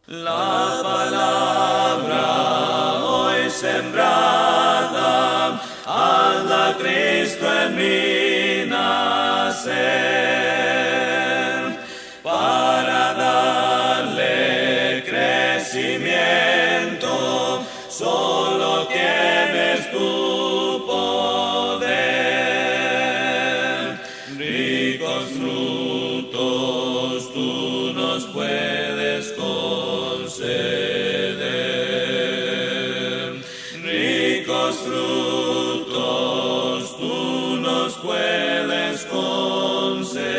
La palabra hoy sembrada, hazla Cristo en mí nacer, para darle crecimiento, solo tienes tu poder. Ricos frutos tú nos puedes conceder, ricos frutos tú nos puedes conceder.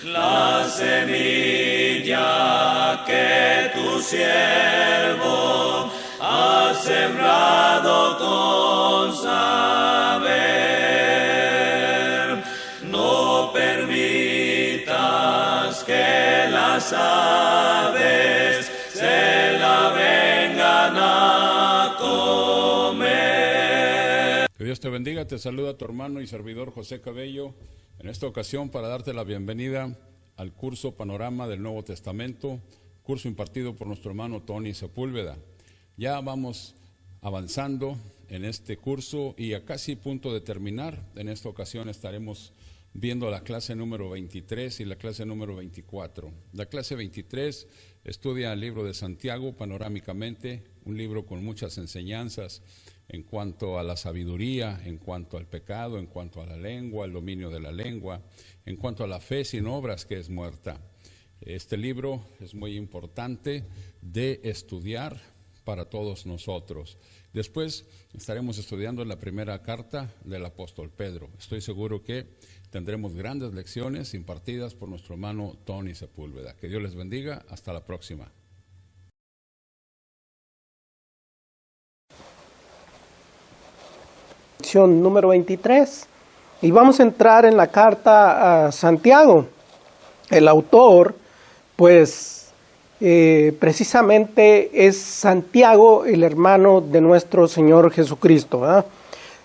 La semilla que tu siervo ha sembrado con saber, no permitas que las aves se la vengan a comer. Que Dios te bendiga, te saluda tu hermano y servidor José Cabello, en esta ocasión para darte la bienvenida al curso Panorama del Nuevo Testamento, curso impartido por nuestro hermano Tony Sepúlveda. Ya vamos avanzando en este curso y a casi punto de terminar. En esta ocasión estaremos viendo la clase número 23 y la clase número 24. La clase 23 estudia el libro de Santiago panorámicamente, un libro con muchas enseñanzas en cuanto a la sabiduría, en cuanto al pecado, en cuanto a la lengua, el dominio de la lengua, en cuanto a la fe sin obras que es muerta. Este libro es muy importante de estudiar para todos nosotros. Después estaremos estudiando la primera carta del apóstol Pedro. Estoy seguro que tendremos grandes lecciones impartidas por nuestro hermano Tony Sepúlveda. Que Dios les bendiga. Hasta la próxima. Lección número 23. Y vamos a entrar en la carta a Santiago. El autor, pues, precisamente es Santiago, el hermano de nuestro Señor Jesucristo, ¿verdad?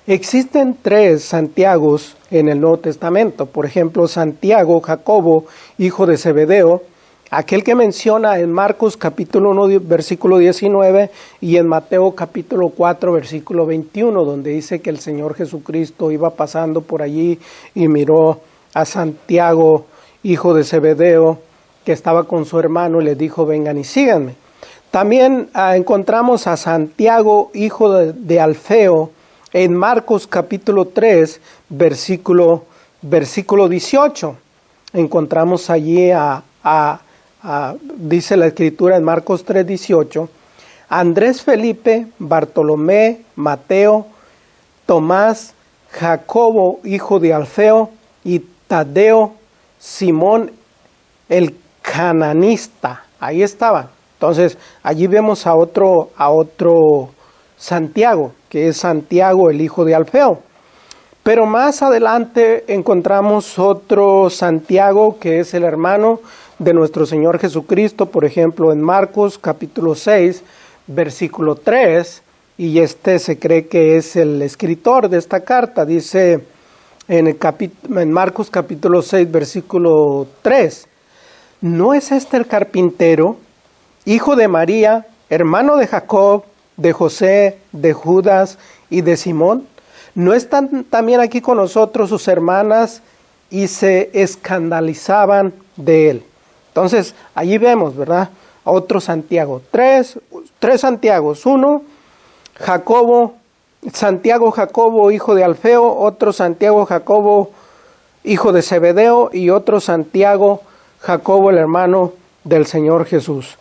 Existen 3 Santiagos en el Nuevo Testamento. Por ejemplo, Santiago, Jacobo, hijo de Zebedeo, aquel que menciona en Marcos capítulo 1, versículo 19, y en Mateo capítulo 4, versículo 21, donde dice que el Señor Jesucristo iba pasando por allí y miró a Santiago, hijo de Zebedeo, que estaba con su hermano, y le dijo: vengan y síganme. También encontramos a Santiago, hijo de Alfeo, en Marcos capítulo 3, versículo 18. Encontramos allí dice la escritura en Marcos 3, 18, Andrés, Felipe, Bartolomé, Mateo, Tomás, Jacobo, hijo de Alfeo, y Tadeo, Simón el cananista. Ahí estaba. Entonces allí vemos a otro Santiago, que es Santiago el hijo de Alfeo. Pero más adelante encontramos otro Santiago, que es el hermano de nuestro Señor Jesucristo, por ejemplo en Marcos capítulo 6, versículo 3, y se cree que es el escritor de esta carta. Dice en Marcos capítulo 6, versículo 3, ¿no es este el carpintero, hijo de María, hermano de Jacob, de José, de Judas y de Simón? ¿No están también aquí con nosotros sus hermanas? Y se escandalizaban de él. Entonces, allí vemos, ¿verdad? A otro Santiago. Tres Santiagos. Uno, Santiago Jacobo, hijo de Alfeo. Otro Santiago Jacobo, hijo de Zebedeo. Y otro Santiago Jacobo, el hermano del Señor Jesús.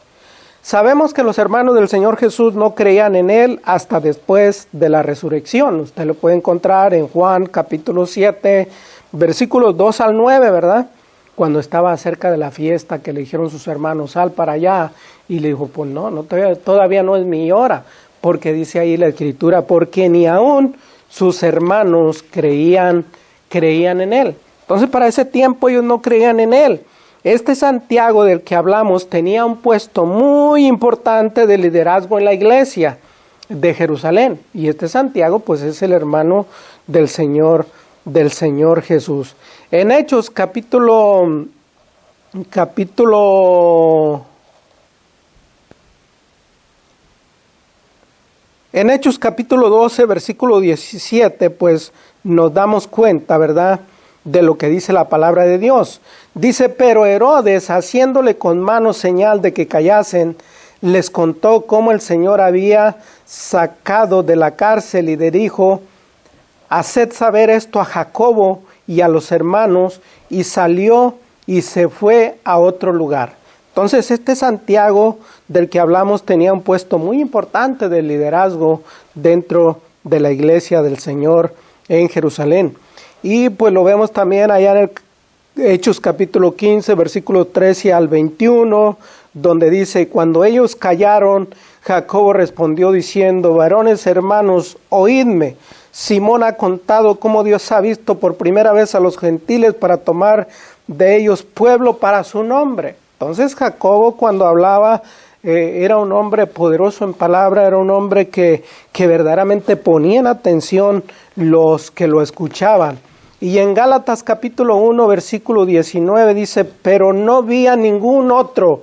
Sabemos que los hermanos del Señor Jesús no creían en Él hasta después de la resurrección. Usted lo puede encontrar en Juan capítulo 7, versículos 2 al 9, ¿verdad? Cuando estaba cerca de la fiesta, que le dijeron sus hermanos: sal para allá. Y le dijo: pues no, todavía no es mi hora. Porque dice ahí la escritura, porque ni aún sus hermanos creían en Él. Entonces para ese tiempo ellos no creían en Él. Este Santiago del que hablamos tenía un puesto muy importante de liderazgo en la iglesia de Jerusalén. Y este Santiago pues es el hermano del Señor Jesús. En Hechos capítulo En Hechos capítulo 12, versículo 17, pues nos damos cuenta, ¿verdad?, de lo que dice la palabra de Dios. Dice, pero Herodes, haciéndole con mano señal de que callasen, les contó cómo el Señor había sacado de la cárcel y le dijo, haced saber esto a Jacobo y a los hermanos, y salió y se fue a otro lugar. Entonces este Santiago del que hablamos tenía un puesto muy importante de liderazgo dentro de la iglesia del Señor en Jerusalén. Y pues lo vemos también allá en el Hechos capítulo 15, versículos 13 al 21, donde dice, cuando ellos callaron, Jacobo respondió diciendo, varones hermanos, oídme. Simón ha contado cómo Dios ha visto por primera vez a los gentiles para tomar de ellos pueblo para su nombre. Entonces Jacobo, cuando hablaba, era un hombre poderoso en palabra, era un hombre que verdaderamente ponía en atención los que lo escuchaban. Y en Gálatas capítulo 1, versículo 19 dice, pero no vi a ningún otro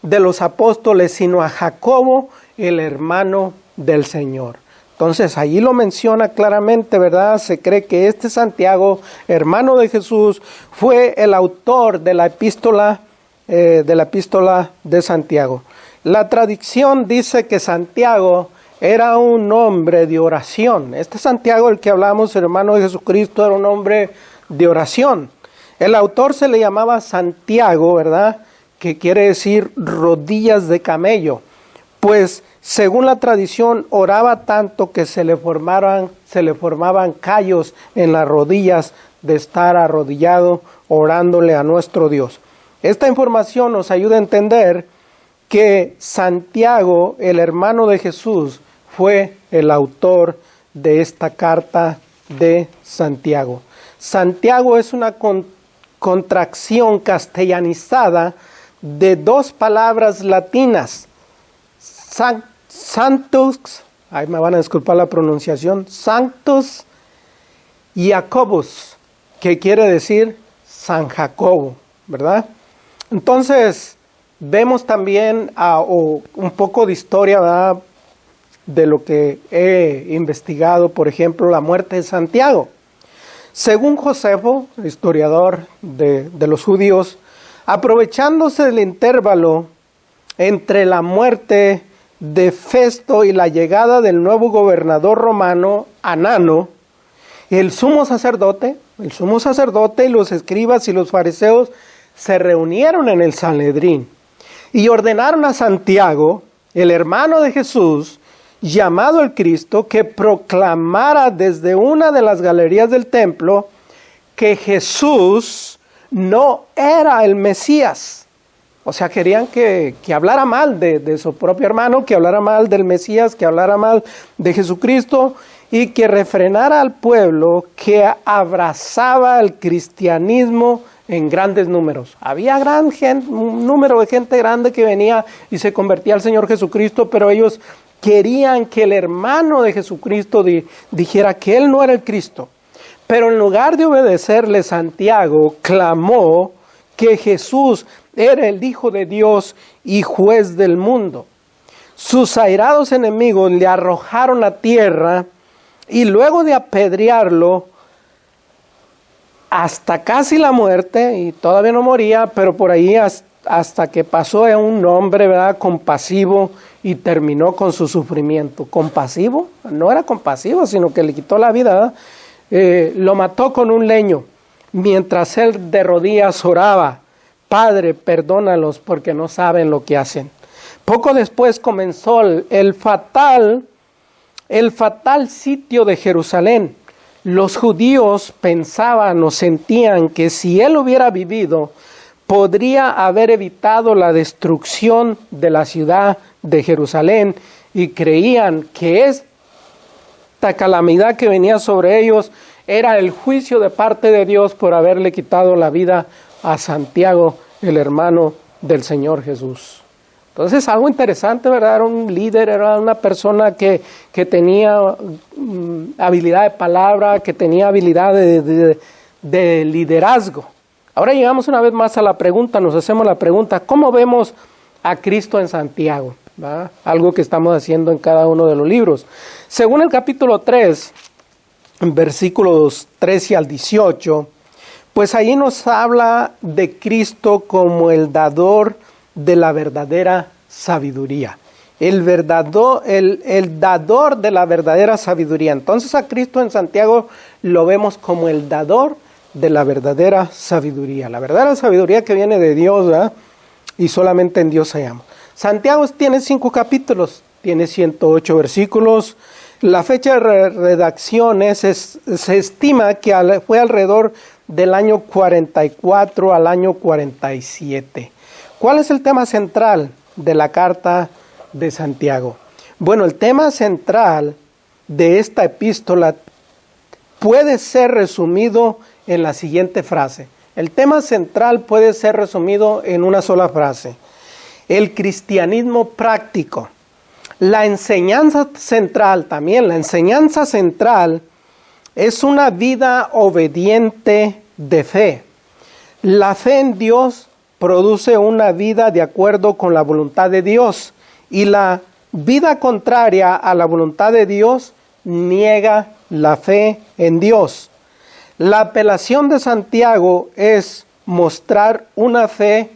de los apóstoles, sino a Jacobo, el hermano del Señor. Entonces, allí lo menciona claramente, ¿verdad? Se cree que este Santiago, hermano de Jesús, fue el autor de la epístola de Santiago. La tradición dice que Santiago era un hombre de oración. Este Santiago, el que hablamos, hermano de Jesucristo, era un hombre de oración. El autor se le llamaba Santiago, ¿verdad?, que quiere decir rodillas de camello. Pues, según la tradición, oraba tanto que se le formaban callos en las rodillas de estar arrodillado orándole a nuestro Dios. Esta información nos ayuda a entender que Santiago, el hermano de Jesús, fue el autor de esta carta de Santiago. Santiago es una contracción castellanizada de dos palabras latinas, Sanctus, ahí me van a disculpar la pronunciación, Sanctus y Jacobus, que quiere decir San Jacobo, ¿verdad? Entonces, vemos también un poco de historia, ¿verdad?, de lo que he investigado, por ejemplo, la muerte de Santiago. Según Josefo, historiador de los judíos, aprovechándose del intervalo entre la muerte de Festo y la llegada del nuevo gobernador romano, Anano, el sumo sacerdote y los escribas y los fariseos se reunieron en el Sanedrín y ordenaron a Santiago, el hermano de Jesús, llamado el Cristo, que proclamara desde una de las galerías del templo que Jesús no era el Mesías. O sea, querían que hablara mal de su propio hermano, que hablara mal del Mesías, que hablara mal de Jesucristo y que refrenara al pueblo que abrazaba el cristianismo en grandes números. Había un número de gente grande que venía y se convertía al Señor Jesucristo, pero ellos querían que el hermano de Jesucristo dijera que él no era el Cristo. Pero en lugar de obedecerle, Santiago clamó que Jesús era el Hijo de Dios y juez del mundo. Sus airados enemigos le arrojaron a tierra y luego de apedrearlo hasta casi la muerte, y todavía no moría, pero por ahí hasta que pasó a un hombre, ¿verdad?, compasivo, y terminó con su sufrimiento. ¿Compasivo? No era compasivo, sino que le quitó la vida, ¿verdad? Lo mató con un leño, mientras él de rodillas oraba, Padre, perdónalos porque no saben lo que hacen. Poco después comenzó el fatal sitio de Jerusalén. Los judíos pensaban o sentían que si él hubiera vivido, podría haber evitado la destrucción de la ciudad de Jerusalén, y creían que esta calamidad que venía sobre ellos era el juicio de parte de Dios por haberle quitado la vida a Santiago, el hermano del Señor Jesús. Entonces, algo interesante, ¿verdad? Era un líder, era una persona que tenía habilidad de palabra, que tenía habilidad de liderazgo. Ahora llegamos una vez más a la pregunta, nos hacemos la pregunta, ¿cómo vemos a Cristo en Santiago? ¿Va? Algo que estamos haciendo en cada uno de los libros. Según el capítulo 3, versículos 13 al 18, pues ahí nos habla de Cristo como el dador de la verdadera sabiduría. El dador de la verdadera sabiduría. Entonces a Cristo en Santiago lo vemos como el dador de la verdadera sabiduría. La verdadera sabiduría que viene de Dios, ¿verdad? Y solamente en Dios hallamos. Santiago tiene 5 capítulos, tiene 108 versículos. La fecha de redacción se estima que fue alrededor del año 44 al año 47. ¿Cuál es el tema central de la carta de Santiago? Bueno, el tema central de esta epístola puede ser resumido en la siguiente frase. El tema central puede ser resumido en una sola frase. El cristianismo práctico. La enseñanza central es una vida obediente de fe. La fe en Dios produce una vida de acuerdo con la voluntad de Dios, y la vida contraria a la voluntad de Dios niega la fe en Dios. La apelación de Santiago es mostrar una fe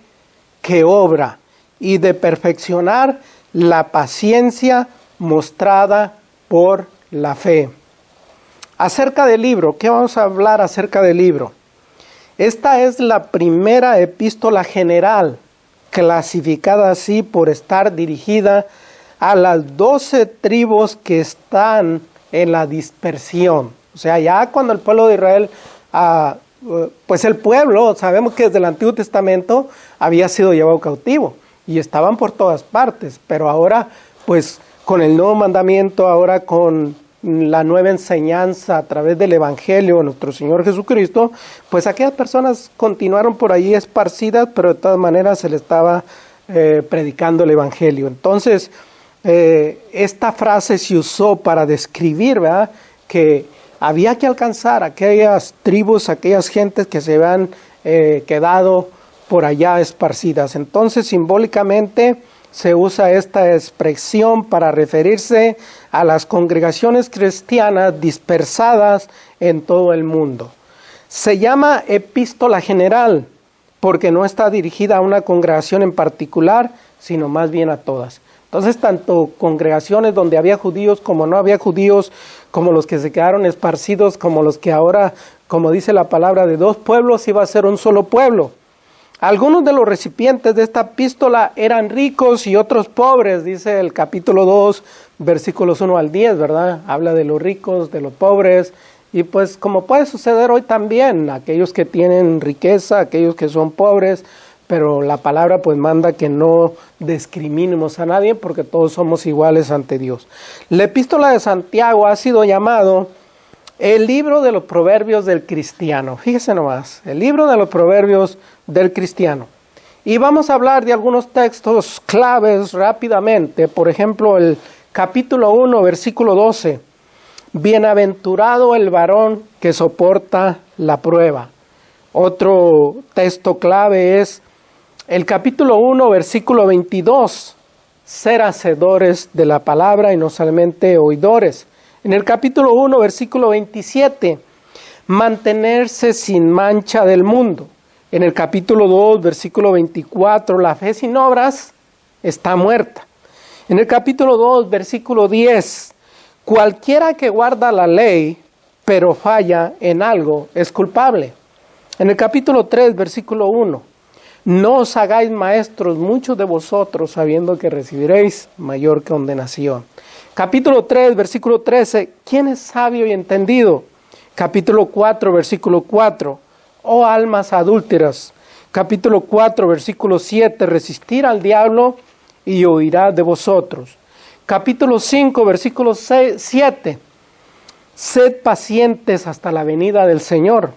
que obra y de perfeccionar la paciencia mostrada por la fe. Acerca del libro, ¿qué vamos a hablar acerca del libro? Esta es la primera epístola general, clasificada así por estar dirigida a las 12 tribus que están en la dispersión. O sea, ya cuando el pueblo de Israel, pues el pueblo, sabemos que desde el Antiguo Testamento había sido llevado cautivo y estaban por todas partes, pero ahora, pues con el nuevo mandamiento, ahora con la nueva enseñanza a través del Evangelio de nuestro Señor Jesucristo, pues aquellas personas continuaron por allí esparcidas, pero de todas maneras se les estaba predicando el Evangelio. Entonces, esta frase se usó para describir, ¿verdad?, que había que alcanzar aquellas tribus, aquellas gentes que se habían quedado por allá esparcidas. Entonces, simbólicamente se usa esta expresión para referirse a las congregaciones cristianas dispersadas en todo el mundo. Se llama epístola general porque no está dirigida a una congregación en particular, sino más bien a todas. Entonces, tanto congregaciones donde había judíos como no había judíos, como los que se quedaron esparcidos, como los que ahora, como dice la palabra, de 2 pueblos iba a ser un solo pueblo. Algunos de los recipientes de esta epístola eran ricos y otros pobres, dice el capítulo 2, versículos 1 al 10, ¿verdad? Habla de los ricos, de los pobres, y pues como puede suceder hoy también, aquellos que tienen riqueza, aquellos que son pobres, pero la palabra pues manda que no discriminemos a nadie porque todos somos iguales ante Dios. La epístola de Santiago ha sido llamado el libro de los proverbios del cristiano. Fíjese nomás, el libro de los proverbios del cristiano. Y vamos a hablar de algunos textos claves rápidamente. Por ejemplo, el capítulo 1, versículo 12. Bienaventurado el varón que soporta la prueba. Otro texto clave es el capítulo 1, versículo 22. Ser hacedores de la palabra y no solamente oidores. En el capítulo 1, versículo 27, mantenerse sin mancha del mundo. En el capítulo 2, versículo 24, la fe sin obras está muerta. En el capítulo 2, versículo 10, cualquiera que guarda la ley, pero falla en algo, es culpable. En el capítulo 3, versículo 1, no os hagáis maestros muchos de vosotros, sabiendo que recibiréis mayor condenación. Capítulo 3, versículo 13, ¿quién es sabio y entendido? Capítulo 4, versículo 4, oh almas adúlteras. Capítulo 4, versículo 7, resistir al diablo y huirá de vosotros. Capítulo 5, versículo 7, sed pacientes hasta la venida del Señor.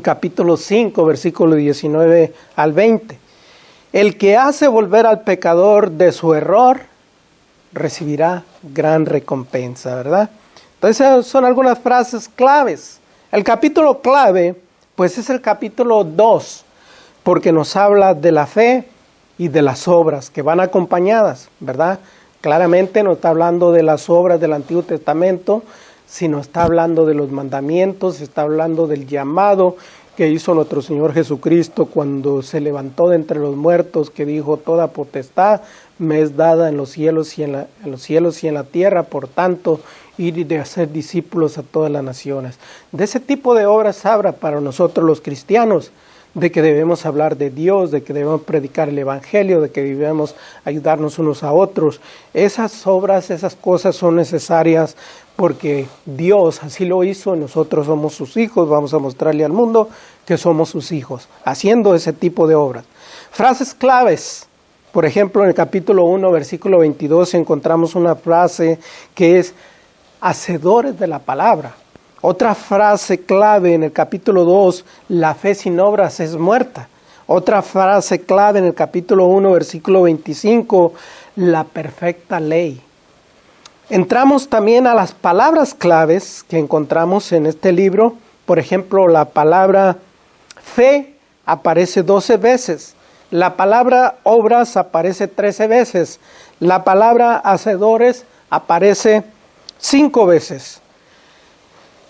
Capítulo 5, versículo 19 al 20, el que hace volver al pecador de su error, recibirá gran recompensa, ¿verdad? Entonces son algunas frases claves. El capítulo clave, Pues es el capítulo 2, porque nos habla de la fe y de las obras que van acompañadas, ¿verdad? Claramente no está hablando de las obras del Antiguo Testamento, sino está hablando de los mandamientos, está hablando del llamado que hizo nuestro Señor Jesucristo cuando se levantó de entre los muertos, que dijo: toda potestad me es dada en los cielos y en la tierra, por tanto, ir y de hacer discípulos a todas las naciones. De ese tipo de obras habla para nosotros los cristianos, de que debemos hablar de Dios, de que debemos predicar el Evangelio, de que debemos ayudarnos unos a otros. Esas obras, esas cosas son necesarias porque Dios así lo hizo, nosotros somos sus hijos, vamos a mostrarle al mundo que somos sus hijos, haciendo ese tipo de obras. Frases claves, por ejemplo, en el capítulo 1, versículo 22, encontramos una frase que es: hacedores de la palabra. Otra frase clave en el capítulo 2, la fe sin obras es muerta. Otra frase clave en el capítulo 1, versículo 25, la perfecta ley. Entramos también a las palabras claves que encontramos en este libro. Por ejemplo, la palabra fe aparece 12 veces. La palabra obras aparece 13 veces. La palabra hacedores aparece 5 veces.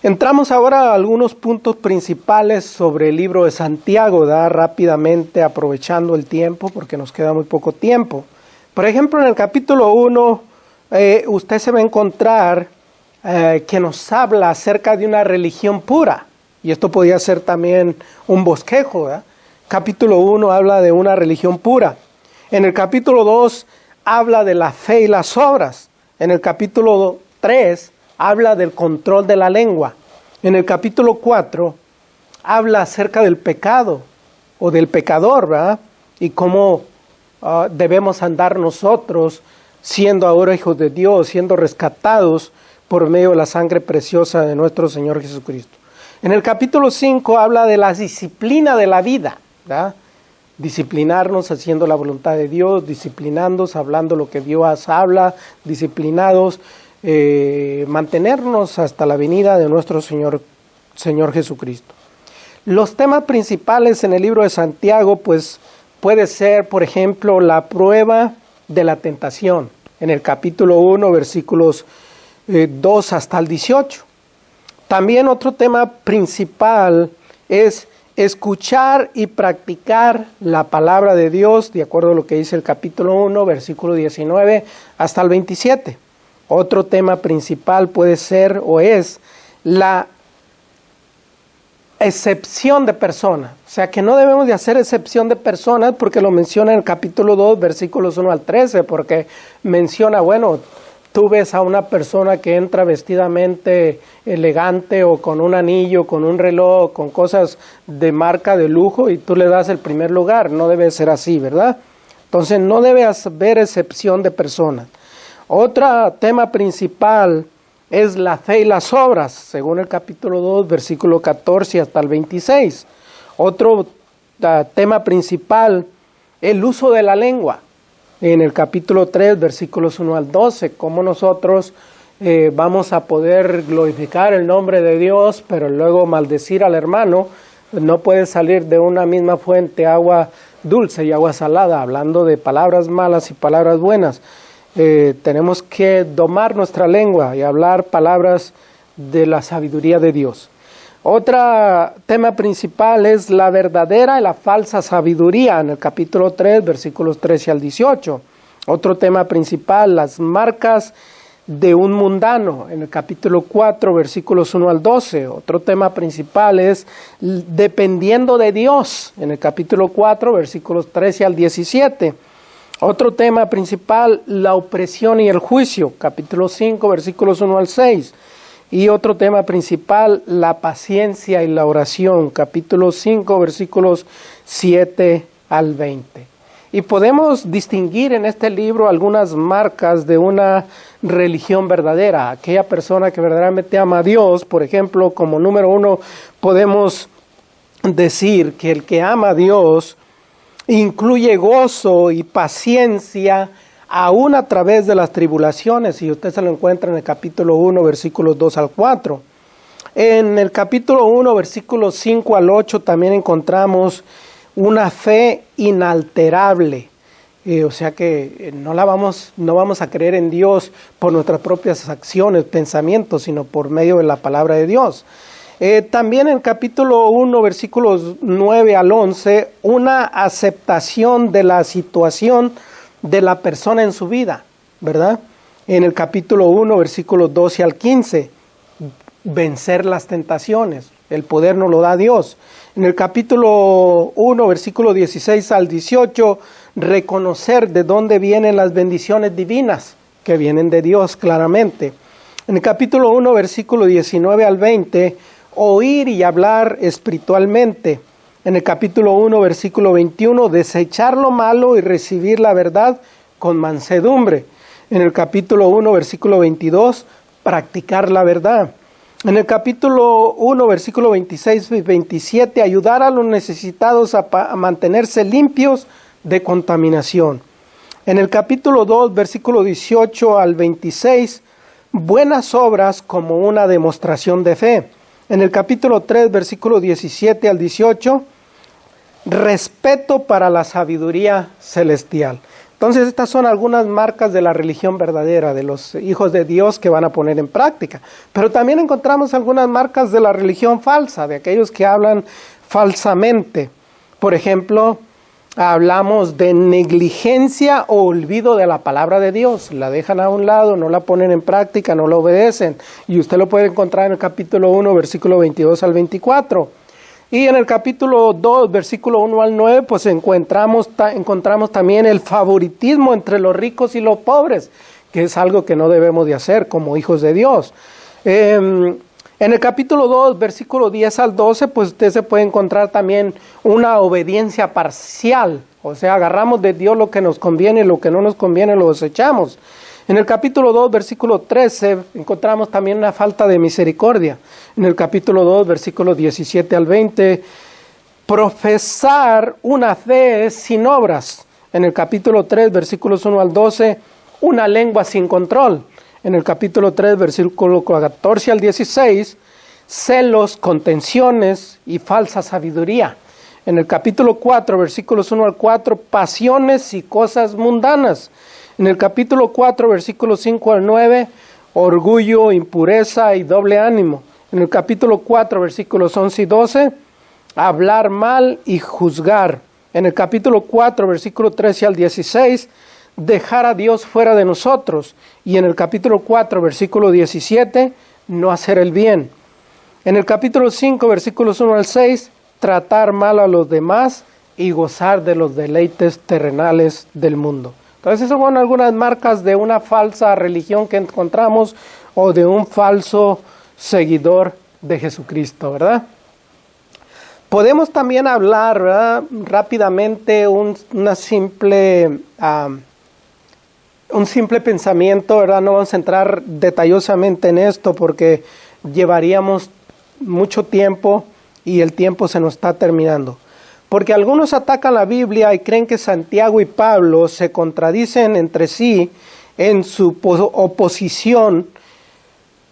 Entramos ahora a algunos puntos principales sobre el libro de Santiago, rápidamente, aprovechando el tiempo, porque nos queda muy poco tiempo. Por ejemplo, en el capítulo 1, usted se va a encontrar que nos habla acerca de una religión pura. Y esto podría ser también un bosquejo, ¿verdad? Capítulo 1 habla de una religión pura. En el capítulo 2 habla de la fe y las obras. En el capítulo 3 habla del control de la lengua. En el capítulo 4 habla acerca del pecado o del pecador, ¿verdad? Y cómo debemos andar nosotros siendo ahora hijos de Dios, siendo rescatados por medio de la sangre preciosa de nuestro Señor Jesucristo. En el capítulo 5 habla de la disciplina de la vida, ¿verdad? Disciplinarnos haciendo la voluntad de Dios, disciplinándonos, hablando lo que Dios habla, disciplinados, mantenernos hasta la venida de nuestro Señor Jesucristo. Los temas principales en el libro de Santiago, pues puede ser, por ejemplo, la prueba de la tentación, en el capítulo 1, versículos 2 hasta el 18. También otro tema principal es escuchar y practicar la palabra de Dios, de acuerdo a lo que dice el capítulo 1, versículo 19 hasta el 27. Otro tema principal puede ser o es la excepción de personas. O sea, que no debemos de hacer excepción de personas, porque lo menciona en el capítulo 2, versículos 1 al 13, porque menciona, bueno, tú ves a una persona que entra vestidamente elegante o con un anillo, con un reloj, con cosas de marca de lujo y tú le das el primer lugar. No debe ser así, ¿verdad? Entonces no debe haber excepción de personas. Otro tema principal es la fe y las obras, según el capítulo 2, versículo 14 hasta el 26. Otro tema principal, el uso de la lengua. En el capítulo 3, versículos 1 al 12, cómo nosotros vamos a poder glorificar el nombre de Dios, pero luego maldecir al hermano. No puede salir de una misma fuente agua dulce y agua salada, hablando de palabras malas y palabras buenas. Tenemos que domar nuestra lengua y hablar palabras de la sabiduría de Dios. Otro tema principal es la verdadera y la falsa sabiduría, en el capítulo 3, versículos 13 al 18. Otro tema principal, las marcas de un mundano, en el capítulo 4, versículos 1 al 12. Otro tema principal es dependiendo de Dios, en el capítulo 4, versículos 13 al 17. Otro tema principal, la opresión y el juicio, capítulo 5, versículos 1 al 6. Y otro tema principal, la paciencia y la oración, capítulo 5, versículos 7 al 20. Y podemos distinguir en este libro algunas marcas de una religión verdadera. Aquella persona que verdaderamente ama a Dios, por ejemplo, como número 1, podemos decir que el que ama a Dios incluye gozo y paciencia aún a través de las tribulaciones, y usted se lo encuentra en el capítulo 1, versículos 2 al 4. En el capítulo 1, versículos 5 al 8, también encontramos una fe inalterable. O sea que no vamos a creer en Dios por nuestras propias acciones, pensamientos, sino por medio de la palabra de Dios. También en el capítulo 1, versículos 9 al 11, una aceptación de la situación de la persona en su vida, ¿verdad? En el capítulo 1, versículos 12 al 15, vencer las tentaciones. El poder nos lo da Dios. En el capítulo 1, versículo 16 al 18, reconocer de dónde vienen las bendiciones divinas, que vienen de Dios claramente. En el capítulo 1, versículo 19 al 20, oír y hablar espiritualmente. En el capítulo 1, versículo 21, desechar lo malo y recibir la verdad con mansedumbre. En el capítulo 1, versículo 22, practicar la verdad. En el capítulo 1, versículo 26 y 27, ayudar a los necesitados a mantenerse limpios de contaminación. En el capítulo 2, versículo 18 al 26, buenas obras como una demostración de fe. En el capítulo 3, versículo 17 al 18, respeto para la sabiduría celestial. Entonces, estas son algunas marcas de la religión verdadera, de los hijos de Dios que van a poner en práctica. Pero también encontramos algunas marcas de la religión falsa, de aquellos que hablan falsamente. Por ejemplo, hablamos de negligencia o olvido de la palabra de Dios. La dejan a un lado, no la ponen en práctica, no la obedecen. Y usted lo puede encontrar en el capítulo 1, versículo 22 al 24. Y en el capítulo 2, versículo 1 al 9, pues encontramos también el favoritismo entre los ricos y los pobres, que es algo que no debemos de hacer como hijos de Dios. En el capítulo 2, versículo 10 al 12, pues usted se puede encontrar también una obediencia parcial. O sea, agarramos de Dios lo que nos conviene y lo que no nos conviene lo desechamos. En el capítulo 2, versículo 13, encontramos también una falta de misericordia. En el capítulo 2, versículo 17 al 20, profesar una fe sin obras. En el capítulo 3, versículos 1 al 12, una lengua sin control. En el capítulo 3, versículo 14 al 16, celos, contenciones y falsa sabiduría. En el capítulo 4, versículos 1 al 4, pasiones y cosas mundanas. En el capítulo 4, versículos 5 al 9, orgullo, impureza y doble ánimo. En el capítulo 4, versículos 11 y 12, hablar mal y juzgar. En el capítulo 4, versículo 13 al 16, dejar a Dios fuera de nosotros. Y en el capítulo 4, versículo 17, no hacer el bien. En el capítulo 5, versículos 1 al 6, tratar mal a los demás y gozar de los deleites terrenales del mundo. Entonces, esas son algunas marcas de una falsa religión que encontramos o de un falso seguidor de Jesucristo, ¿verdad? Podemos también hablar, ¿verdad?, rápidamente un simple pensamiento, ¿verdad? No vamos a entrar detallosamente en esto porque llevaríamos mucho tiempo y el tiempo se nos está terminando. Porque algunos atacan la Biblia y creen que Santiago y Pablo se contradicen entre sí en su oposición,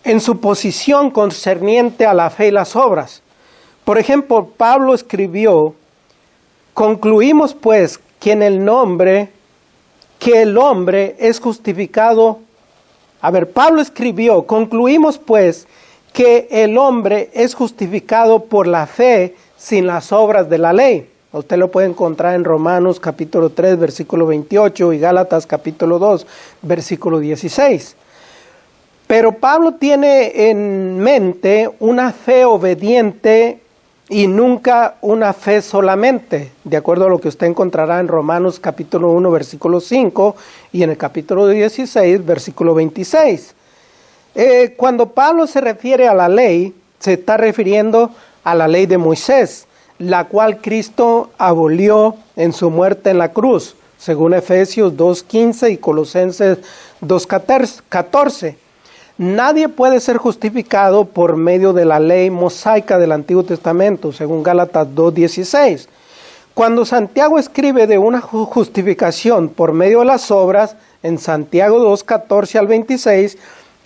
en su posición concerniente a la fe y las obras. Por ejemplo, Pablo escribió, concluimos pues que el hombre es justificado. Pablo escribió, concluimos pues que el hombre es justificado por la fe sin las obras de la ley. Usted lo puede encontrar en Romanos capítulo 3, versículo 28 y Gálatas capítulo 2, versículo 16. Pero Pablo tiene en mente una fe obediente y nunca una fe solamente, de acuerdo a lo que usted encontrará en Romanos capítulo 1, versículo 5 y en el capítulo 16, versículo 26. Cuando Pablo se refiere a la ley, se está refiriendo a la ley de Moisés, la cual Cristo abolió en su muerte en la cruz, según Efesios 2:15 y Colosenses 2:14. Nadie puede ser justificado por medio de la ley mosaica del Antiguo Testamento, según Gálatas 2:16. Cuando Santiago escribe de una justificación por medio de las obras, en Santiago 2:14 al 26,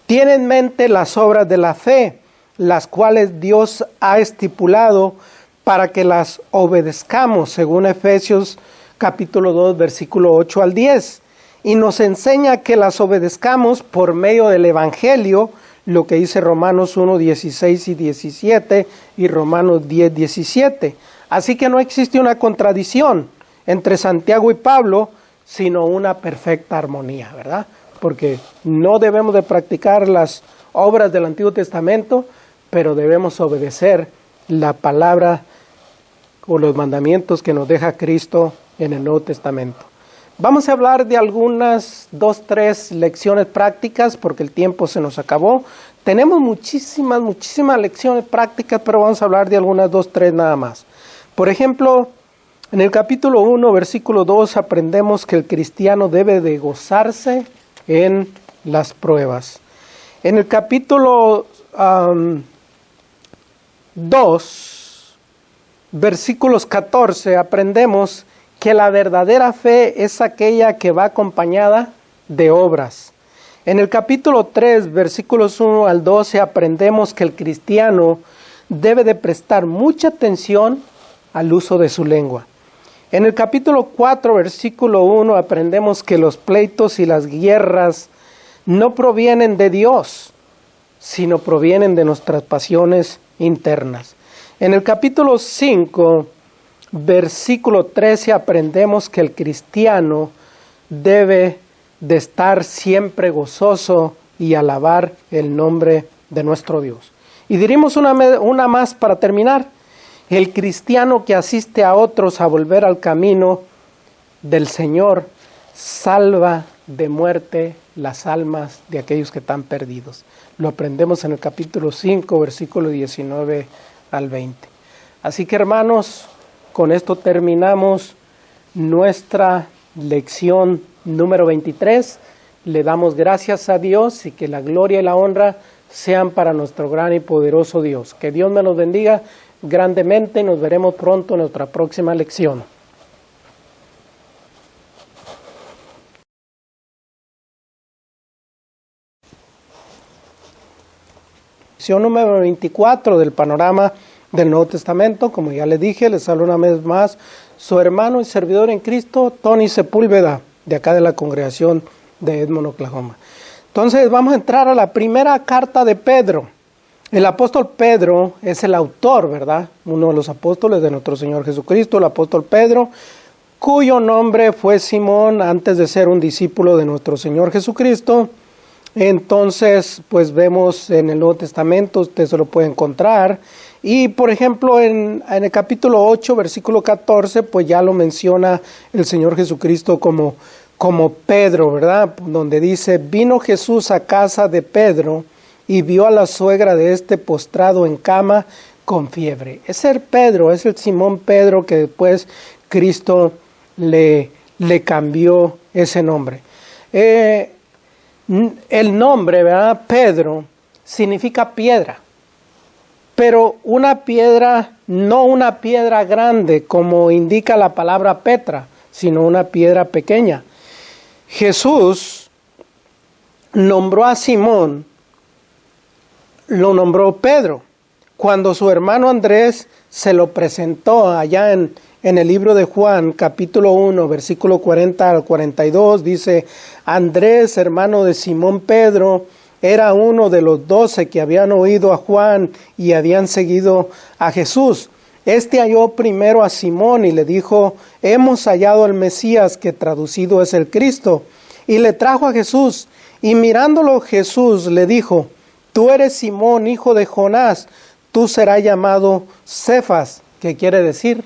tiene en mente las obras de la fe, las cuales Dios ha estipulado para que las obedezcamos, según Efesios capítulo 2, versículo 8 al 10. Y nos enseña que las obedezcamos por medio del Evangelio, lo que dice Romanos 1, 16 y 17 y Romanos 10, 17. Así que no existe una contradicción entre Santiago y Pablo, sino una perfecta armonía, ¿verdad? Porque no debemos de practicar las obras del Antiguo Testamento, pero debemos obedecer la palabra o los mandamientos que nos deja Cristo en el Nuevo Testamento. Vamos a hablar de algunas 2, 3 lecciones prácticas porque el tiempo se nos acabó. Tenemos muchísimas lecciones prácticas, pero vamos a hablar de algunas 2, 3 nada más. Por ejemplo, en el capítulo 1, versículo 2, aprendemos que el cristiano debe de gozarse en las pruebas. En el capítulo 2, versículos 14, aprendemos que la verdadera fe es aquella que va acompañada de obras. En el capítulo 3, versículos 1 al 12, aprendemos que el cristiano debe de prestar mucha atención al uso de su lengua. En el capítulo 4, versículo 1, aprendemos que los pleitos y las guerras no provienen de Dios, sino provienen de nuestras pasiones internas. En el capítulo 5, versículo 13, aprendemos que el cristiano debe de estar siempre gozoso y alabar el nombre de nuestro Dios. Y diríamos una más para terminar. El cristiano que asiste a otros a volver al camino del Señor salva de muerte las almas de aquellos que están perdidos. Lo aprendemos en el capítulo 5, versículo 19 al 20. Así que, hermanos, con esto terminamos nuestra lección número 23. Le damos gracias a Dios y que la gloria y la honra sean para nuestro gran y poderoso Dios. Que Dios me los bendiga grandemente y nos veremos pronto en nuestra próxima lección. Lección número 24 del panorama del Nuevo Testamento. Como ya les dije, les hablo una vez más su hermano y servidor en Cristo, Tony Sepúlveda, de acá de la congregación de Edmond, Oklahoma. Entonces vamos a entrar a la primera carta de Pedro. El apóstol Pedro es el autor, ¿verdad? Uno de los apóstoles de nuestro Señor Jesucristo, el apóstol Pedro, cuyo nombre fue Simón antes de ser un discípulo de nuestro Señor Jesucristo. Entonces, pues vemos en el Nuevo Testamento, usted se lo puede encontrar. Y, por ejemplo, en el capítulo 8, versículo 14, pues ya lo menciona el Señor Jesucristo como Pedro, ¿verdad? Donde dice, vino Jesús a casa de Pedro y vio a la suegra de este postrado en cama con fiebre. Es el Pedro, es el Simón Pedro que después Cristo le cambió ese nombre. El nombre, ¿verdad? Pedro significa piedra, pero una piedra, no una piedra grande como indica la palabra Petra, sino una piedra pequeña. Jesús nombró a Simón, lo nombró Pedro. Cuando su hermano Andrés se lo presentó allá en el libro de Juan, capítulo 1, versículo 40 al 42, dice, Andrés, hermano de Simón Pedro, era uno de los 12 que habían oído a Juan y habían seguido a Jesús. Este halló primero a Simón y le dijo, hemos hallado al Mesías, que traducido es el Cristo, y le trajo a Jesús. Y mirándolo Jesús le dijo, tú eres Simón, hijo de Jonás, tú serás llamado Cefas, que quiere decir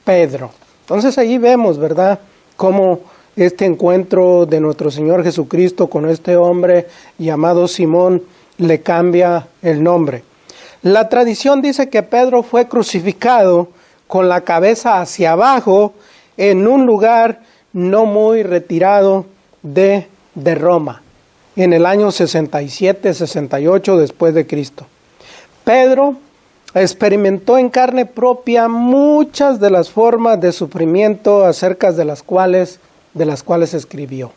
Pedro. Entonces allí vemos, ¿verdad?, cómo este encuentro de nuestro Señor Jesucristo con este hombre llamado Simón le cambia el nombre. La tradición dice que Pedro fue crucificado con la cabeza hacia abajo en un lugar no muy retirado de Roma, en el año 67-68 después de Cristo. Pedro experimentó en carne propia muchas de las formas de sufrimiento acerca de las cuales escribió.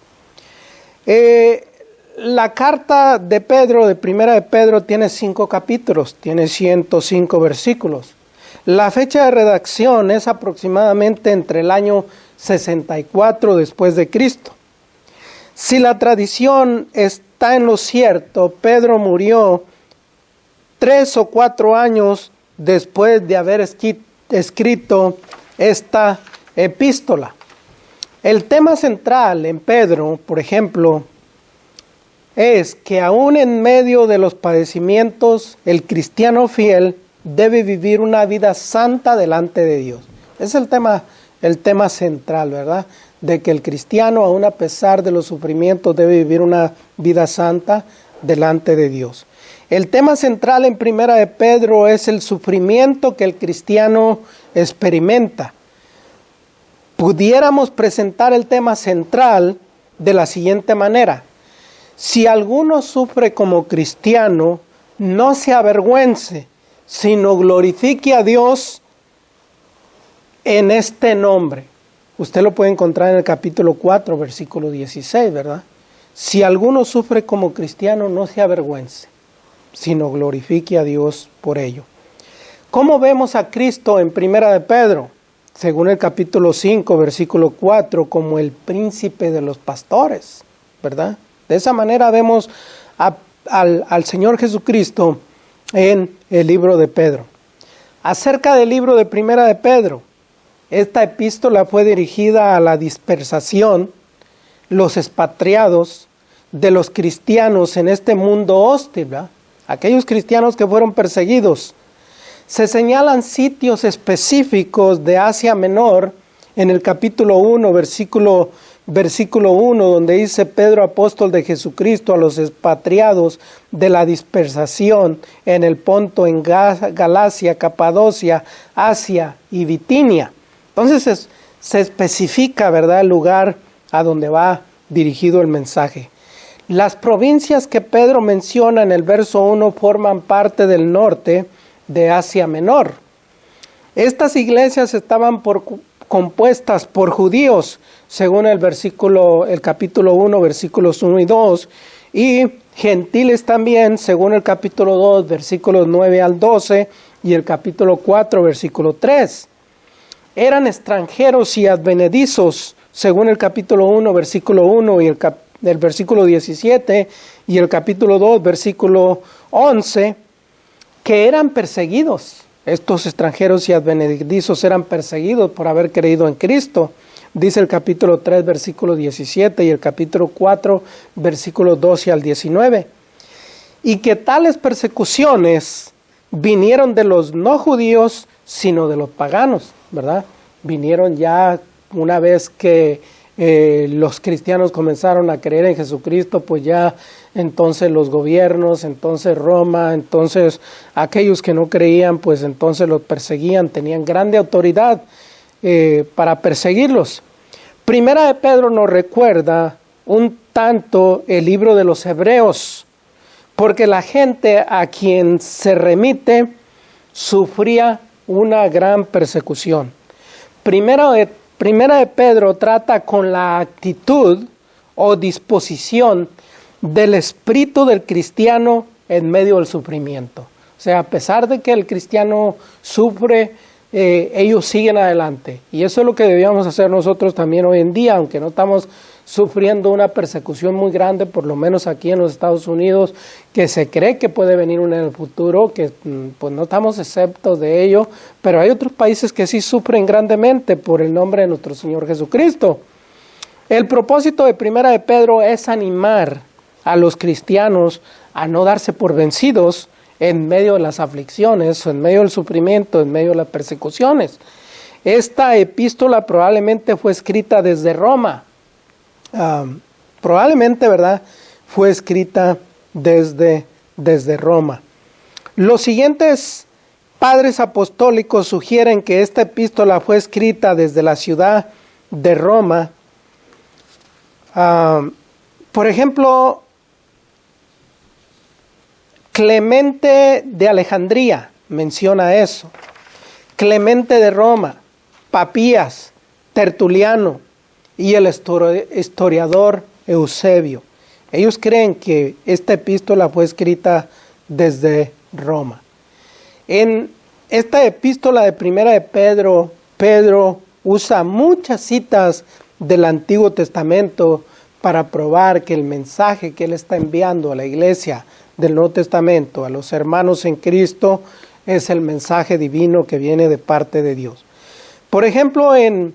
la carta de Pedro, de Primera de Pedro, tiene 5 capítulos, tiene 105 versículos. La fecha de redacción es aproximadamente entre el año 64 después de Cristo. Si la tradición está en lo cierto, Pedro murió 3 o 4 años después de haber escrito esta epístola. El tema central en Pedro, por ejemplo, es que aún en medio de los padecimientos, el cristiano fiel debe vivir una vida santa delante de Dios. Es el tema central, ¿verdad? De que el cristiano, aún a pesar de los sufrimientos, debe vivir una vida santa delante de Dios. El tema central en Primera de Pedro es el sufrimiento que el cristiano experimenta. Pudiéramos presentar el tema central de la siguiente manera: si alguno sufre como cristiano, no se avergüence, sino glorifique a Dios en este nombre. Usted lo puede encontrar en el capítulo 4, versículo 16, ¿verdad? Si alguno sufre como cristiano, no se avergüence, sino glorifique a Dios por ello. ¿Cómo vemos a Cristo en Primera de Pedro? Según el capítulo 5, versículo 4, como el príncipe de los pastores, ¿verdad? De esa manera vemos al Señor Jesucristo en el libro de Pedro. Acerca del libro de Primera de Pedro, esta epístola fue dirigida a la dispersación, los expatriados de los cristianos en este mundo hostil, ¿verdad? Aquellos cristianos que fueron perseguidos. Se señalan sitios específicos de Asia Menor en el capítulo 1, versículo 1, donde dice: Pedro, apóstol de Jesucristo, a los expatriados de la dispersación en el Ponto, en Galacia, Capadocia, Asia y Bitinia. Entonces se especifica, ¿verdad?, el lugar a donde va dirigido el mensaje. Las provincias que Pedro menciona en el verso 1 forman parte del norte de Asia Menor. Estas iglesias estaban compuestas por judíos, según el capítulo 1, versículos 1 y 2, y gentiles también, según el capítulo 2, versículos 9 al 12, y el capítulo 4, versículo 3. Eran extranjeros y advenedizos, según el capítulo 1, versículo 1, y el versículo 17, y el capítulo 2, versículo 11, que eran perseguidos. Estos extranjeros y advenedizos eran perseguidos por haber creído en Cristo. Dice el capítulo 3, versículo 17, y el capítulo 4, versículos 12 al 19. Y que tales persecuciones vinieron de los no judíos, sino de los paganos, ¿verdad? Vinieron ya una vez que los cristianos comenzaron a creer en Jesucristo, pues ya entonces los gobiernos, entonces Roma, entonces aquellos que no creían, pues entonces los perseguían, tenían grande autoridad para perseguirlos. Primera de Pedro nos recuerda un tanto el libro de los Hebreos, porque la gente a quien se remite sufría una gran persecución. Primera de Pedro trata con la actitud o disposición del espíritu del cristiano en medio del sufrimiento. O sea, a pesar de que el cristiano sufre, ellos siguen adelante. Y eso es lo que debíamos hacer nosotros también hoy en día, aunque no estamos sufriendo una persecución muy grande, por lo menos aquí en los Estados Unidos, que se cree que puede venir una en el futuro, que pues no estamos exceptos de ello, pero hay otros países que sí sufren grandemente por el nombre de nuestro Señor Jesucristo. El propósito de Primera de Pedro es animar a los cristianos a no darse por vencidos en medio de las aflicciones, en medio del sufrimiento, en medio de las persecuciones. Esta epístola probablemente fue escrita desde Roma. Probablemente, ¿verdad?, fue escrita desde Roma. Los siguientes padres apostólicos sugieren que esta epístola fue escrita desde la ciudad de Roma. Por ejemplo, Clemente de Alejandría menciona eso. Clemente de Roma, Papías, Tertuliano y el historiador Eusebio. Ellos creen que esta epístola fue escrita desde Roma. En esta epístola de Primera de Pedro, Pedro usa muchas citas del Antiguo Testamento para probar que el mensaje que él está enviando a la iglesia del Nuevo Testamento, a los hermanos en Cristo, es el mensaje divino que viene de parte de Dios. Por ejemplo, en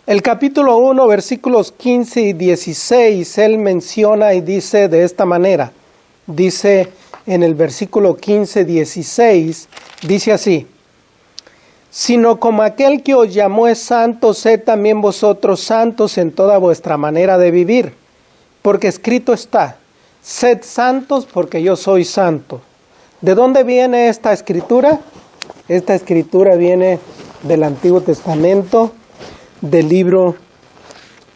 el capítulo 1, versículos 15 y 16, él menciona y dice de esta manera, dice en el versículo 15, 16, dice así: sino como aquel que os llamó es santo, sed también vosotros santos en toda vuestra manera de vivir, porque escrito está, sed santos porque yo soy santo. ¿De dónde viene esta escritura? Esta escritura viene del Antiguo Testamento, del libro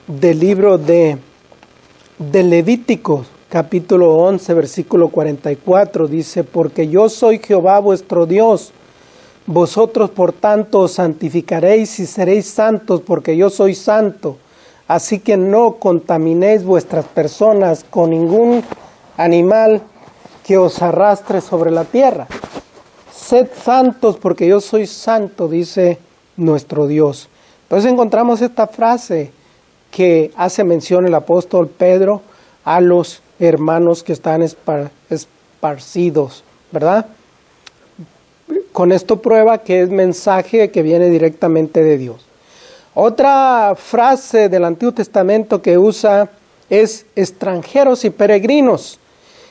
de Levíticos, capítulo 11, versículo 44, dice, porque yo soy Jehová vuestro Dios, vosotros por tanto os santificaréis y seréis santos, porque yo soy santo, así que no contaminéis vuestras personas con ningún animal que os arrastre sobre la tierra. Sed santos porque yo soy santo, dice nuestro Dios. Entonces encontramos esta frase que hace mención el apóstol Pedro a los hermanos que están esparcidos, ¿verdad? Con esto prueba que es mensaje que viene directamente de Dios. Otra frase del Antiguo Testamento que usa es extranjeros y peregrinos.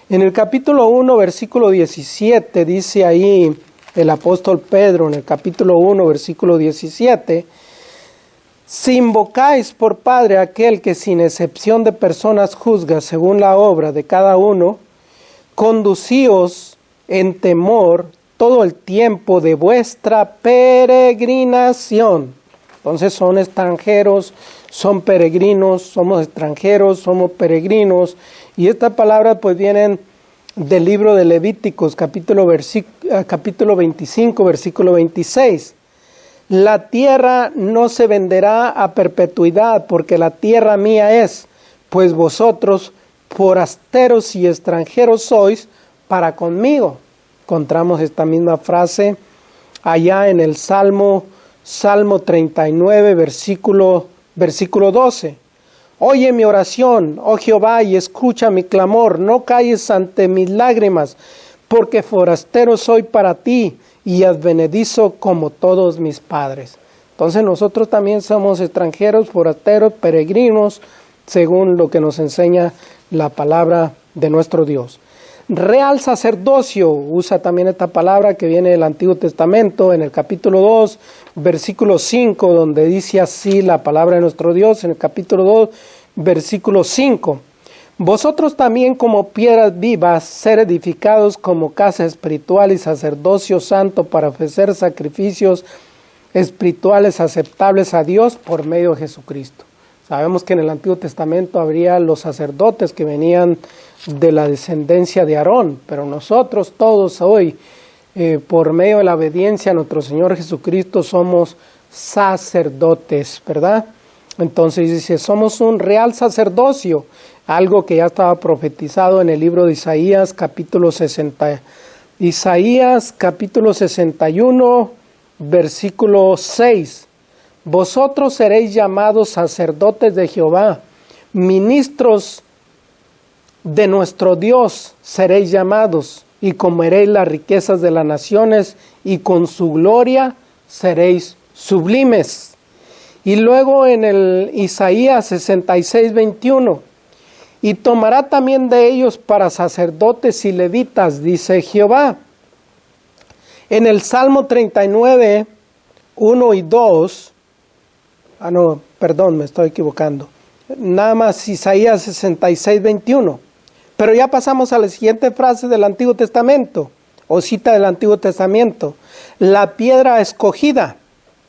En el capítulo 1, versículo 17, dice ahí el apóstol Pedro, en el capítulo 1, versículo 17, si invocáis por Padre a aquel que sin excepción de personas juzga según la obra de cada uno, conducíos en temor todo el tiempo de vuestra peregrinación. Entonces son extranjeros, son peregrinos, somos extranjeros, somos peregrinos. Y estas palabras pues vienen del libro de Levíticos, capítulo 25, versículo 26. La tierra no se venderá a perpetuidad, porque la tierra mía es, pues vosotros forasteros y extranjeros sois para conmigo. Encontramos esta misma frase allá en el Salmo 39, versículo 12. Oye mi oración, oh Jehová, y escucha mi clamor, no calles ante mis lágrimas, porque forastero soy para ti, y advenedizo como todos mis padres. Entonces nosotros también somos extranjeros, forasteros, peregrinos, según lo que nos enseña la palabra de nuestro Dios. Real sacerdocio, usa también esta palabra que viene del Antiguo Testamento, en el capítulo 2, versículo 5, donde dice así la palabra de nuestro Dios, en el capítulo 2, versículo 5. Vosotros también como piedras vivas, ser edificados como casa espiritual y sacerdocio santo para ofrecer sacrificios espirituales aceptables a Dios por medio de Jesucristo. Sabemos que en el Antiguo Testamento habría los sacerdotes que venían de la descendencia de Aarón, pero nosotros todos hoy, por medio de la obediencia a nuestro Señor Jesucristo, somos sacerdotes, ¿verdad? Entonces dice, somos un real sacerdocio, algo que ya estaba profetizado en el libro de Isaías, capítulo 61, versículo 6. Vosotros seréis llamados sacerdotes de Jehová, ministros de nuestro Dios seréis llamados, y comeréis las riquezas de las naciones, y con su gloria seréis sublimes. Y luego en el Isaías 66, 21, y tomará también de ellos para sacerdotes y levitas, dice Jehová. En el Salmo 39, 1 y 2, me estoy equivocando. Nada más Isaías 66, 21. Pero ya pasamos a la siguiente frase del Antiguo Testamento, o cita del Antiguo Testamento. La piedra escogida,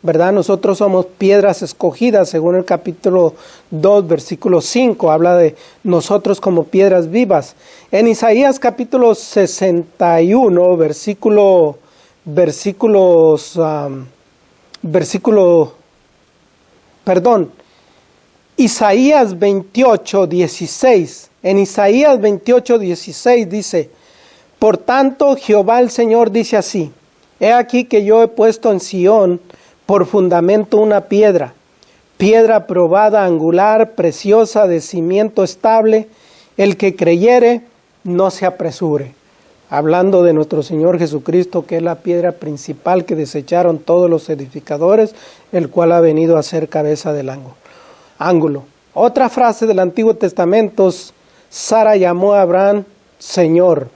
¿verdad? Nosotros somos piedras escogidas, según el capítulo 2, versículo 5, habla de nosotros como piedras vivas. En Isaías capítulo 61, Isaías 28, 16, En Isaías 28:16 dice: por tanto, Jehová el Señor dice así: he aquí que yo he puesto en Sión por fundamento una piedra, piedra probada, angular, preciosa, de cimiento estable. El que creyere, no se apresure. Hablando de nuestro Señor Jesucristo, que es la piedra principal que desecharon todos los edificadores, el cual ha venido a ser cabeza del ángulo. Otra frase del Antiguo Testamento: Sara llamó a Abraham Señor.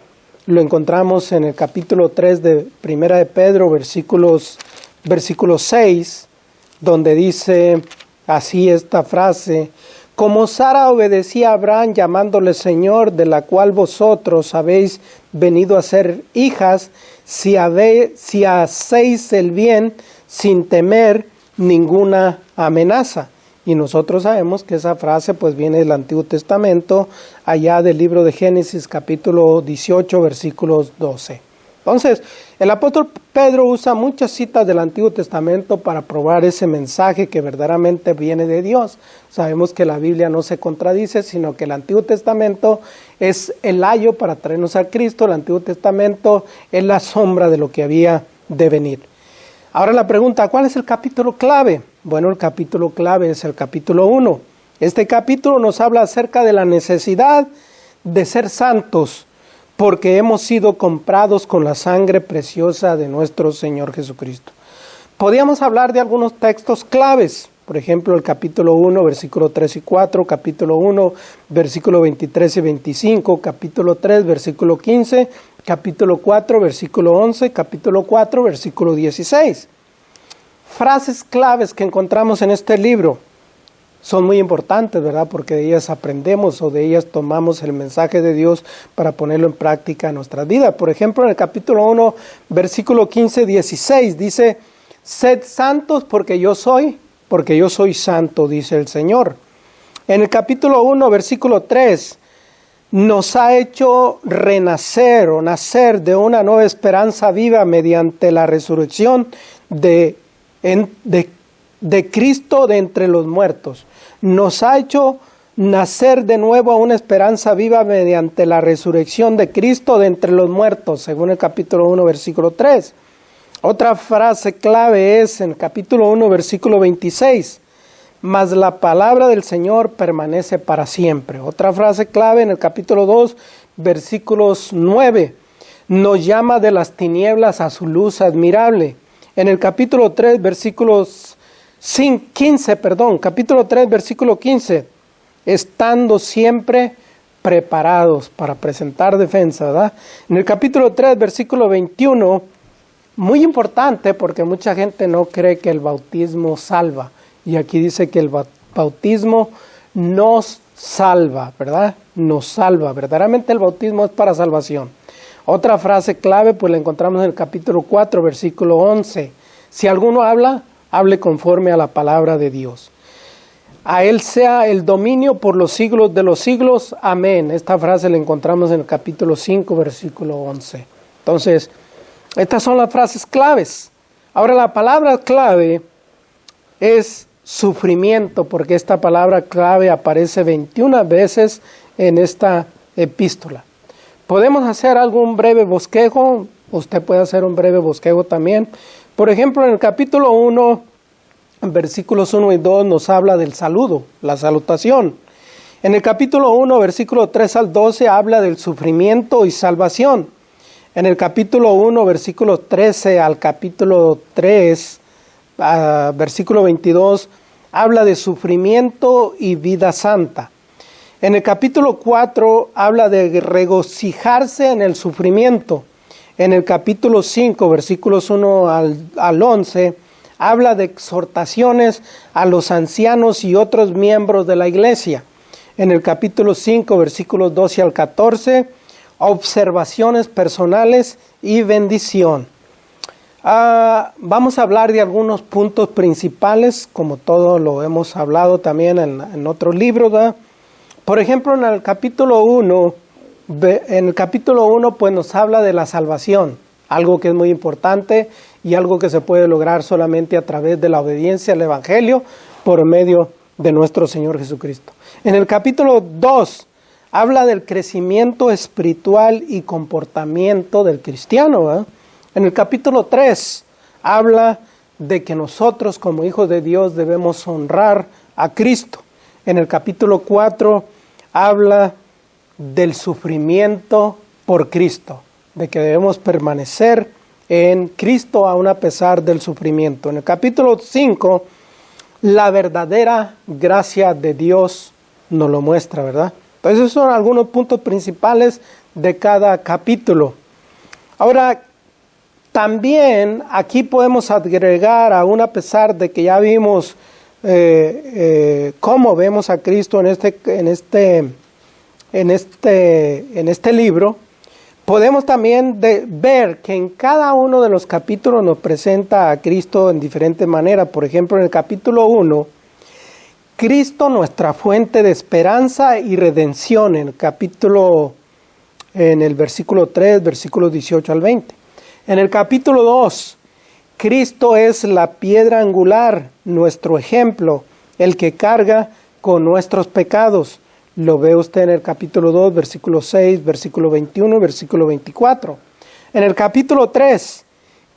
Lo encontramos en el capítulo 3 de Primera de Pedro, versículo 6, donde dice así esta frase: como Sara obedecía a Abraham llamándole Señor, de la cual vosotros habéis venido a ser hijas, si hacéis el bien sin temer ninguna amenaza. Y nosotros sabemos que esa frase pues viene del Antiguo Testamento, allá del libro de Génesis capítulo 18 versículos 12. Entonces, el apóstol Pedro usa muchas citas del Antiguo Testamento para probar ese mensaje que verdaderamente viene de Dios. Sabemos que la Biblia no se contradice, sino que el Antiguo Testamento es el ayo para traernos a Cristo. El Antiguo Testamento es la sombra de lo que había de venir. Ahora la pregunta: ¿cuál es el capítulo clave? Bueno, el capítulo clave es el capítulo 1. Este capítulo nos habla acerca de la necesidad de ser santos, porque hemos sido comprados con la sangre preciosa de nuestro Señor Jesucristo. Podríamos hablar de algunos textos claves, por ejemplo, el capítulo 1, versículo 3 y 4, capítulo 1, versículo 23 y 25, capítulo 3, versículo 15, capítulo 4, versículo 11, capítulo 4, versículo 16. Frases claves que encontramos en este libro son muy importantes, ¿verdad? Porque de ellas aprendemos o de ellas tomamos el mensaje de Dios para ponerlo en práctica en nuestras vidas. Por ejemplo, en el capítulo 1, versículo 15-16, dice: sed santos porque yo soy santo, dice el Señor. En el capítulo 1, versículo 3, nos ha hecho renacer o nacer de una nueva esperanza viva mediante la resurrección de Cristo de entre los muertos. Nos ha hecho nacer de nuevo a una esperanza viva mediante la resurrección de Cristo de entre los muertos, según el capítulo 1, versículo 3. Otra frase clave es en el capítulo 1, versículo 26. Mas la palabra del Señor permanece para siempre. Otra frase clave en el capítulo 2, versículos 9. Nos llama de las tinieblas a su luz admirable. En el capítulo 3, capítulo 3, versículo 15, estando siempre preparados para presentar defensa, ¿verdad? En el capítulo 3, versículo 21, muy importante porque mucha gente no cree que el bautismo salva, y aquí dice que el bautismo nos salva, ¿verdad? Nos salva, verdaderamente el bautismo es para salvación. Otra frase clave pues la encontramos en el capítulo 4, versículo 11, si alguno habla, hable conforme a la palabra de Dios. A Él sea el dominio por los siglos de los siglos. Amén. Esta frase la encontramos en el capítulo 5, versículo 11. Entonces, estas son las frases claves. Ahora, la palabra clave es sufrimiento, porque esta palabra clave aparece 21 veces en esta epístola. Podemos hacer algún breve bosquejo. Usted puede hacer un breve bosquejo también. Por ejemplo, en el capítulo 1, versículos 1 y 2 nos habla del saludo, la salutación. En el capítulo 1, versículo 3 al 12 habla del sufrimiento y salvación. En el capítulo 1, versículo 13 al capítulo 3, versículo 22, habla de sufrimiento y vida santa. En el capítulo 4 habla de regocijarse en el sufrimiento. En el capítulo 5, versículos 1 al 11, habla de exhortaciones a los ancianos y otros miembros de la iglesia. En el capítulo 5, versículos 12 al 14, observaciones personales y bendición. Vamos a hablar de algunos puntos principales, como todo lo hemos hablado también en otros libros, ¿verdad? Por ejemplo, en el capítulo 1, pues nos habla de la salvación, algo que es muy importante y algo que se puede lograr solamente a través de la obediencia al Evangelio por medio de nuestro Señor Jesucristo. En el capítulo 2 habla del crecimiento espiritual y comportamiento del cristiano, ¿verdad? En el capítulo 3 habla de que nosotros como hijos de Dios debemos honrar a Cristo. En el capítulo 4 habla del sufrimiento por Cristo, de que debemos permanecer en Cristo aun a pesar del sufrimiento. En el capítulo 5, la verdadera gracia de Dios nos lo muestra, ¿verdad? Entonces esos son algunos puntos principales de cada capítulo. Ahora, también aquí podemos agregar, aún a pesar de que ya vimos cómo vemos a Cristo en este libro, podemos también ver que en cada uno de los capítulos nos presenta a Cristo en diferentes maneras. Por ejemplo, en el capítulo 1, Cristo nuestra fuente de esperanza y redención, en el versículo 3, versículos 18 al 20. En el capítulo 2, Cristo es la piedra angular, nuestro ejemplo, el que carga con nuestros pecados. Lo ve usted en el capítulo 2, versículo 6, versículo 21 y versículo 24. En el capítulo 3,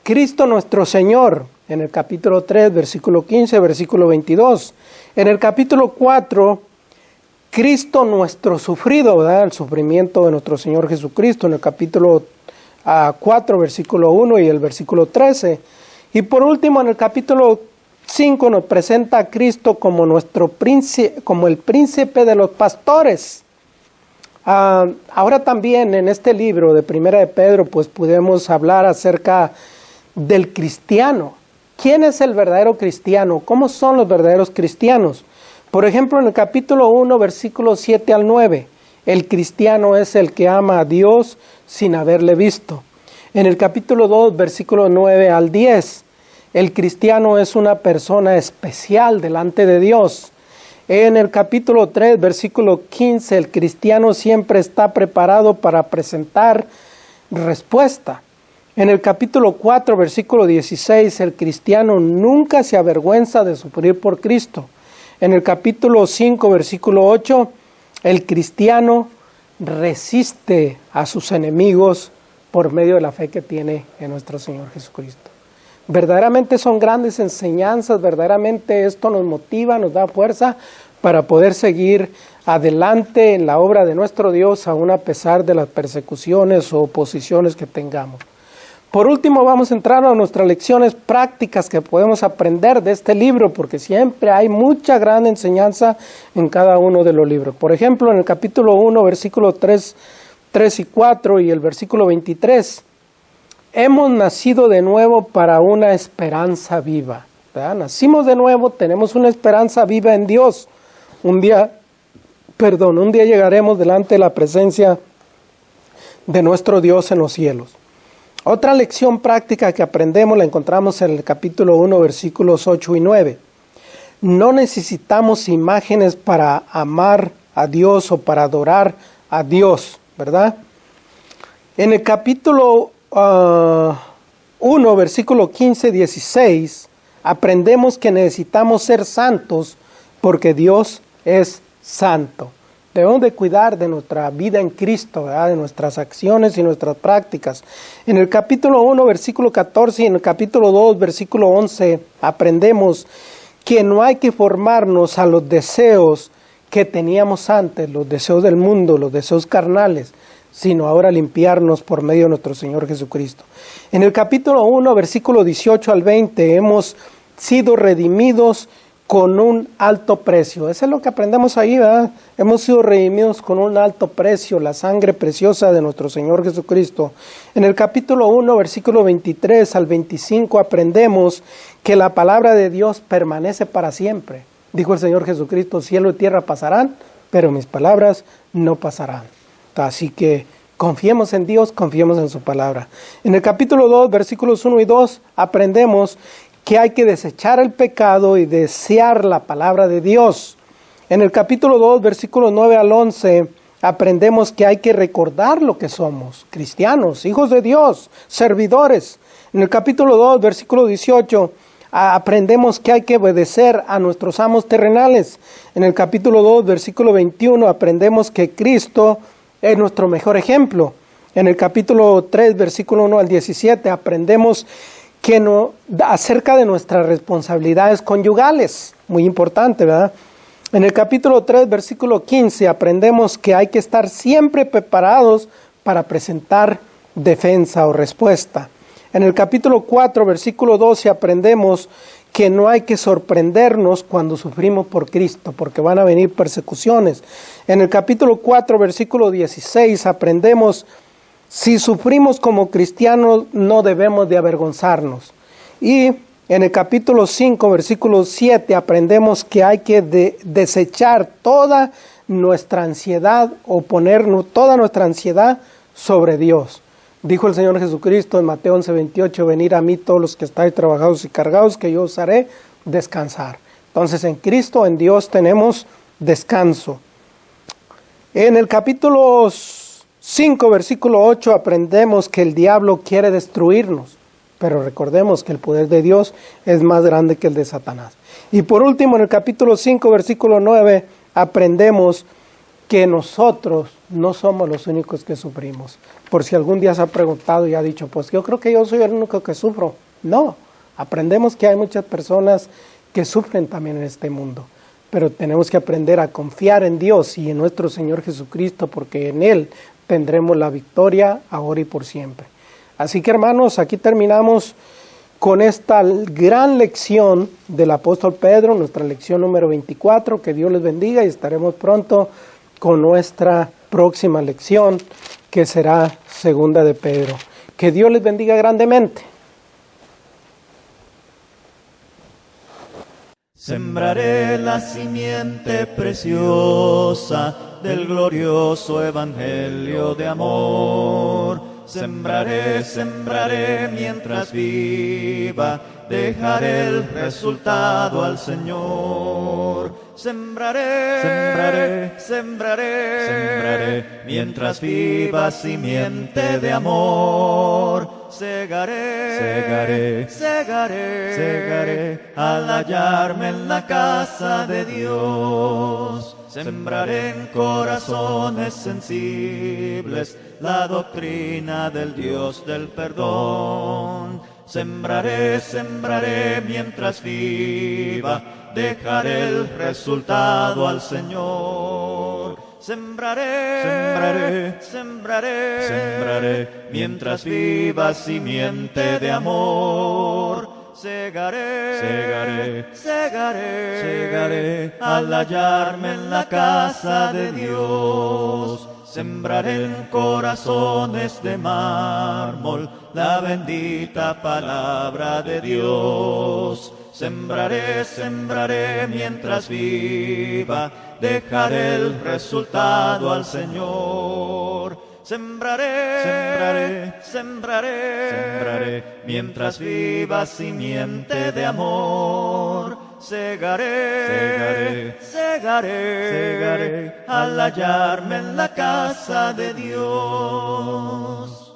Cristo nuestro Señor, en el capítulo 3, versículo 15, versículo 22. En el capítulo 4, Cristo nuestro sufrido, ¿verdad? El sufrimiento de nuestro Señor Jesucristo, en el capítulo 4, versículo 1 y el versículo 13. Y por último, en el capítulo 5 nos presenta a Cristo como nuestro príncipe, como el príncipe de los pastores. Ahora también en este libro de Primera de Pedro, pues podemos hablar acerca del cristiano. ¿Quién es el verdadero cristiano? ¿Cómo son los verdaderos cristianos? Por ejemplo, en el capítulo 1, versículos 7 al 9, el cristiano es el que ama a Dios sin haberle visto. En el capítulo 2, versículo 9 al 10, el cristiano es una persona especial delante de Dios. En el capítulo 3, versículo 15, el cristiano siempre está preparado para presentar respuesta. En el capítulo 4, versículo 16, el cristiano nunca se avergüenza de sufrir por Cristo. En el capítulo 5, versículo 8, el cristiano resiste a sus enemigos por medio de la fe que tiene en nuestro Señor Jesucristo. Verdaderamente son grandes enseñanzas, verdaderamente esto nos motiva, nos da fuerza para poder seguir adelante en la obra de nuestro Dios, aun a pesar de las persecuciones o oposiciones que tengamos. Por último, vamos a entrar a nuestras lecciones prácticas que podemos aprender de este libro, porque siempre hay mucha gran enseñanza en cada uno de los libros. Por ejemplo, en el capítulo 1, versículos 3 y 4 y el versículo 23, hemos nacido de nuevo para una esperanza viva, ¿verdad? Nacimos de nuevo, tenemos una esperanza viva en Dios. Un día llegaremos delante de la presencia de nuestro Dios en los cielos. Otra lección práctica que aprendemos la encontramos en el capítulo 1, versículos 8 y 9. No necesitamos imágenes para amar a Dios o para adorar a Dios, ¿verdad? En el capítulo 1, versículo 15-16, aprendemos que necesitamos ser santos porque Dios es santo. Debemos de cuidar de nuestra vida en Cristo, ¿verdad? De nuestras acciones y nuestras prácticas. En el capítulo 1, versículo 14 y en el capítulo 2, versículo 11, aprendemos que no hay que formarnos a los deseos que teníamos antes, los deseos del mundo, los deseos carnales, sino ahora limpiarnos por medio de nuestro Señor Jesucristo. En el capítulo 1, versículo 18 al 20, hemos sido redimidos con un alto precio. Eso es lo que aprendemos ahí, ¿verdad? Hemos sido redimidos con un alto precio, la sangre preciosa de nuestro Señor Jesucristo. En el capítulo 1, versículo 23 al 25, aprendemos que la palabra de Dios permanece para siempre. Dijo el Señor Jesucristo, cielo y tierra pasarán, pero mis palabras no pasarán. Así que confiemos en Dios, confiemos en su palabra. En el capítulo 2, versículos 1 y 2, aprendemos que hay que desechar el pecado y desear la palabra de Dios. En el capítulo 2, versículos 9 al 11, aprendemos que hay que recordar lo que somos, cristianos, hijos de Dios, servidores. En el capítulo 2, versículo 18, aprendemos que hay que obedecer a nuestros amos terrenales. En el capítulo 2, versículo 21, aprendemos que Cristo es nuestro mejor ejemplo. En el capítulo 3, versículo 1 al 17, aprendemos que acerca de nuestras responsabilidades conyugales. Muy importante, ¿verdad? En el capítulo 3, versículo 15, aprendemos que hay que estar siempre preparados para presentar defensa o respuesta. En el capítulo 4, versículo 12, aprendemos que no hay que sorprendernos cuando sufrimos por Cristo, porque van a venir persecuciones. En el capítulo 4, versículo 16, aprendemos, si sufrimos como cristianos, no debemos de avergonzarnos. Y en el capítulo 5, versículo 7, aprendemos que hay que desechar toda nuestra ansiedad o poner toda nuestra ansiedad sobre Dios. Dijo el Señor Jesucristo en Mateo 11:28, venid a mí todos los que estáis trabajados y cargados, que yo os haré descansar. Entonces en Cristo, en Dios tenemos descanso. En el capítulo 5, versículo 8, aprendemos que el diablo quiere destruirnos, pero recordemos que el poder de Dios es más grande que el de Satanás. Y por último, en el capítulo 5, versículo 9, aprendemos que nosotros no somos los únicos que sufrimos. Por si algún día se ha preguntado y ha dicho, pues yo creo que yo soy el único que sufro. No, aprendemos que hay muchas personas que sufren también en este mundo, pero tenemos que aprender a confiar en Dios y en nuestro Señor Jesucristo, porque en Él tendremos la victoria ahora y por siempre. Así que hermanos, aquí terminamos con esta gran lección del apóstol Pedro, nuestra lección número 24, que Dios les bendiga y estaremos pronto con nuestra próxima lección, que será segunda de Pedro. Que Dios les bendiga grandemente. Sembraré la simiente preciosa del glorioso evangelio de amor. Sembraré, sembraré mientras viva, dejaré el resultado al Señor. Sembraré, sembraré, sembraré, sembraré, mientras viva simiente de amor. Segaré, segaré, segaré, segaré, al hallarme en la casa de Dios. Sembraré en corazones sensibles la doctrina del Dios del perdón. Sembraré, sembraré mientras viva, dejaré el resultado al Señor. Sembraré, sembraré, sembraré, sembraré, mientras viva simiente de amor. Segaré, segaré, segaré, segaré, al hallarme en la casa de Dios. Sembraré en corazones de mármol la bendita palabra de Dios. Sembraré, sembraré mientras viva, dejaré el resultado al Señor. Sembraré, sembraré, sembraré, sembraré, mientras viva simiente de amor. Segaré, segaré, segaré, segaré, al hallarme en la casa de Dios.